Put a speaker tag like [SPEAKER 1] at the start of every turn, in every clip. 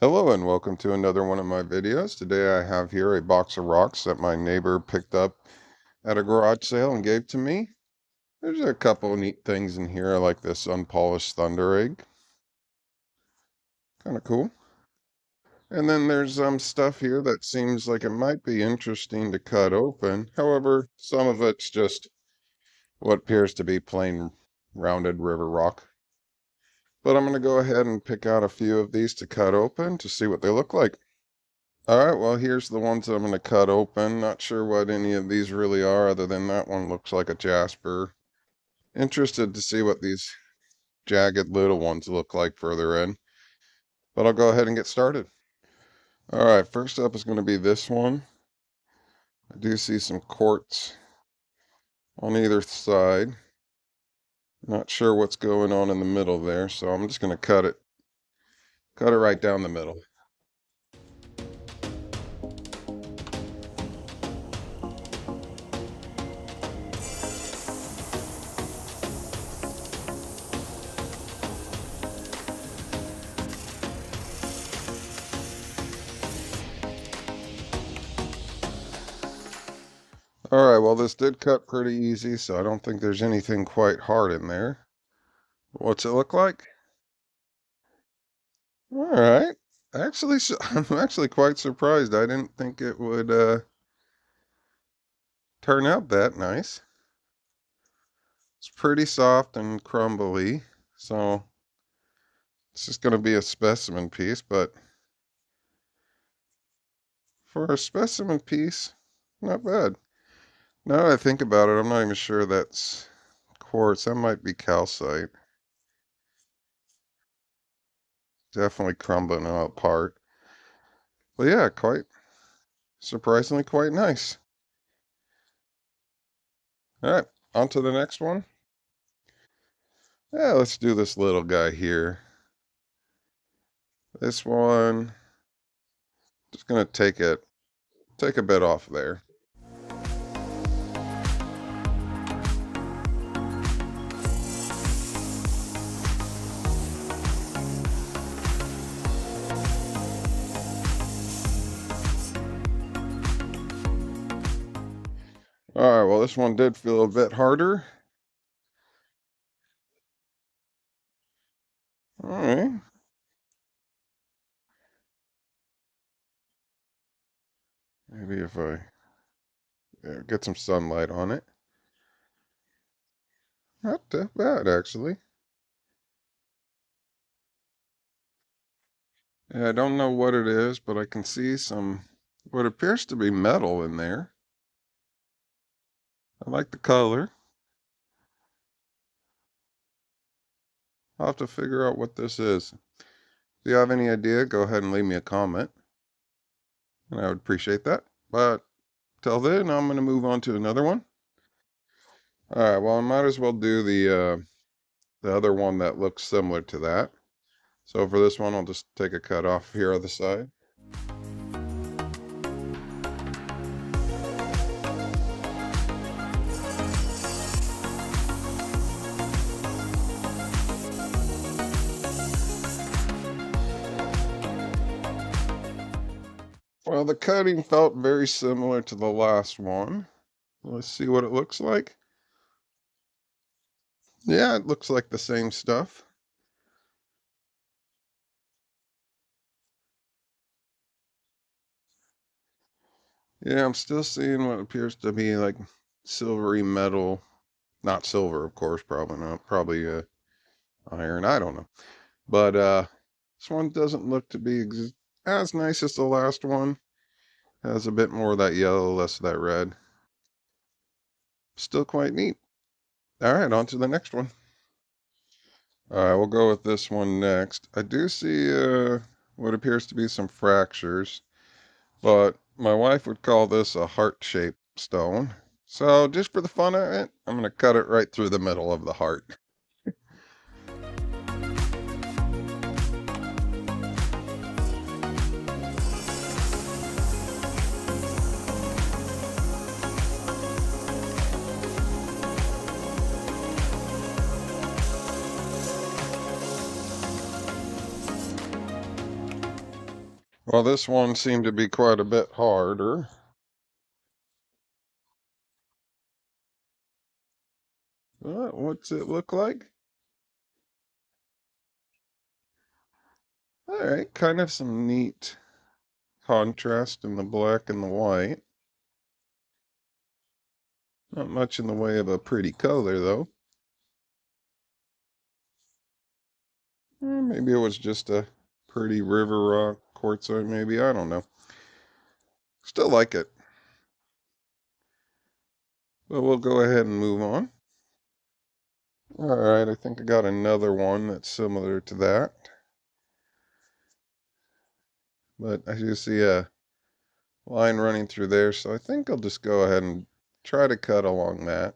[SPEAKER 1] Hello and welcome to another one of my videos. Today I have here a box of rocks that my neighbor picked up at a garage sale and gave to me. There's a couple of neat things in here. I like this unpolished thunder egg. Kind of cool. And then there's some stuff here that seems like it might be interesting to cut open. However, some of it's just what appears to be plain rounded river rock. But I'm going to go ahead and pick out a few of these to cut open to see what they look like. All right, well, here's the ones that I'm going to cut open. Not sure what any of these really are, other than that one looks like a jasper. Interested to see what these jagged little ones look like further in. But I'll go ahead and get started. All right, first up is going to be this one. I do see some quartz on either side. Not sure what's going on in the middle there, so I'm just going to cut it right down the middle. All right, well, this did cut pretty easy, so I don't think there's anything quite hard in there. What's it look like? All right. Actually, I'm actually quite surprised. I didn't think it would turn out that nice. It's pretty soft and crumbly, so it's just going to be a specimen piece, but for a specimen piece, not bad. Now that I think about it, I'm not even sure that's quartz. That might be calcite. Definitely crumbling apart. But yeah, quite surprisingly quite nice. All right, on to the next one. Yeah, let's do this little guy here. This one, just gonna take a bit off there. All right, well, this one did feel a bit harder. All right, maybe if I get some sunlight on it. Not that bad, actually. Yeah, I don't know what it is, but I can see some what appears to be metal in there. I like the color. I'll have to figure out what this is. If you have any idea, go ahead and leave me a comment, and I would appreciate that. But till then, I'm going to move on to another one. All right, well, I might as well do the other one that looks similar to that. So for this one, I'll just take a cut off here on the side. Well, the cutting felt very similar to the last one. Let's see what it looks like. Yeah, it looks like the same stuff. Yeah, I'm still seeing what appears to be like silvery metal. Not silver, of course, probably not. Probably iron, I don't know. But this one doesn't look to be as nice as the last one. Has a bit more of that yellow, less of that red. Still quite neat. All right, on to the next one. All right, we'll go with this one next. I do see what appears to be some fractures, but my wife would call this a heart-shaped stone. So just for the fun of it, I'm going to cut it right through the middle of the heart. Well, this one seemed to be quite a bit harder. What's it look like? All right, kind of some neat contrast in the black and the white. Not much in the way of a pretty color, though. Maybe it was just a pretty river rock quartzite, maybe. I don't know. Still like it. But we'll go ahead and move on. All right, I think I got another one that's similar to that. But I do see a line running through there, so I think I'll just go ahead and try to cut along that.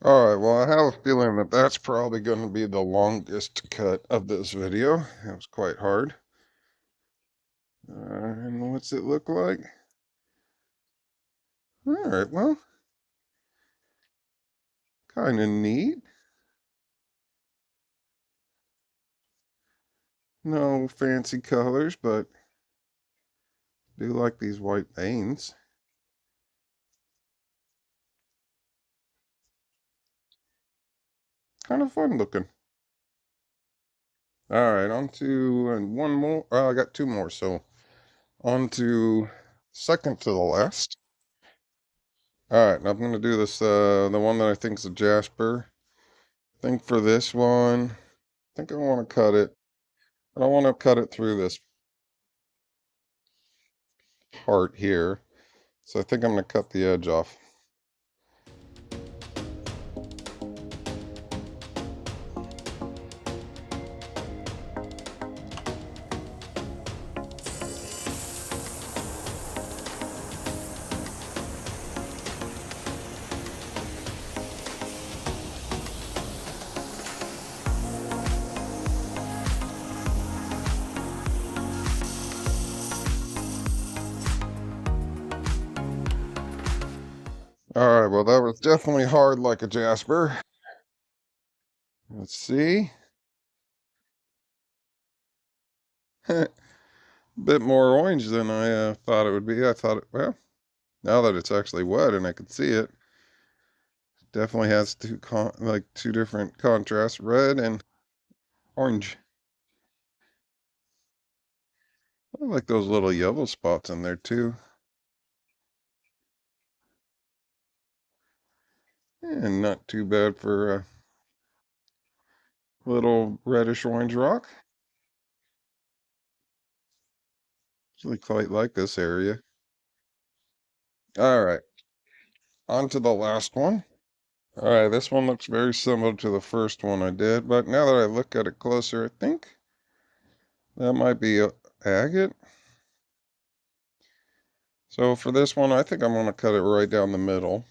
[SPEAKER 1] All right, well, I have a feeling that that's probably going to be the longest cut of this video. It was quite hard. And what's it look like? All right, well, kind of neat. No fancy colors, but do like these white veins. Kind of fun looking. All right, on to and one more. I got two more, so on to second to the last. All right, now I'm going to do this, the one that I think is a jasper. I think for this one, I think I want to cut it. I don't want to cut it through this part here. So I think I'm going to cut the edge off. All right, well, that was definitely hard like a jasper. Let's see. Bit more orange than I thought it would be. I thought well, now that it's actually wet and I can see it, definitely has two different contrasts, red and orange. I like those little yellow spots in there too. And not too bad for a little reddish orange rock. Actually quite like this area. All right, on to the last one. All right, this one looks very similar to the first one I did, but now that I look at it closer, I think that might be a agate. So for this one, I think I'm going to cut it right down the middle.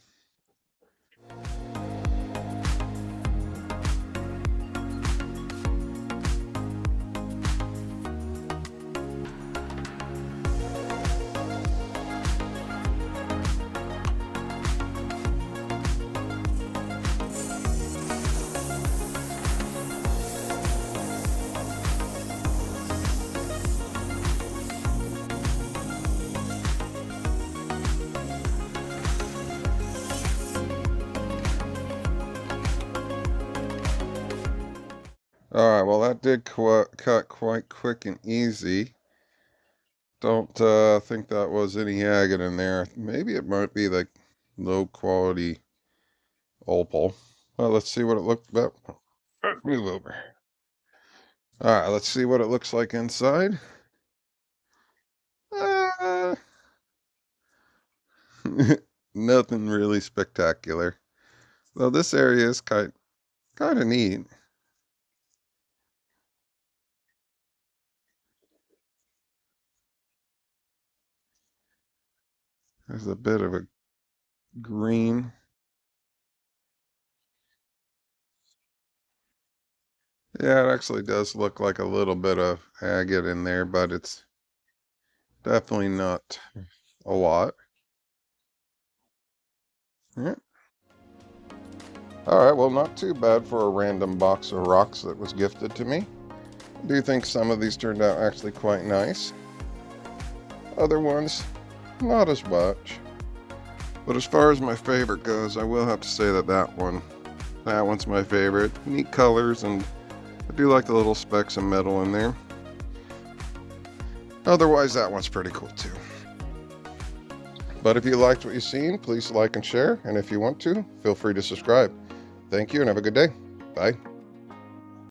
[SPEAKER 1] All right, well, that did cut quite quick and easy. Don't think that was any agate in there. Maybe it might be like low quality opal. Well, let's see what it looked like. Move over. All right, let's see what it looks like inside. Uh, nothing really spectacular. Though this area is kind of neat. There's a bit of a green. Yeah, it actually does look like a little bit of agate in there, but it's definitely not a lot. Yeah. All right, well, not too bad for a random box of rocks that was gifted to me. I do think some of these turned out actually quite nice. Other ones, not as much. But as far as my favorite goes, I will have to say that one's my favorite. Neat colors, and I do like the little specks of metal in there. Otherwise, that one's pretty cool too. But if you liked what you've seen, please like and share. And if you want to, feel free to subscribe. Thank you and have a good day. Bye.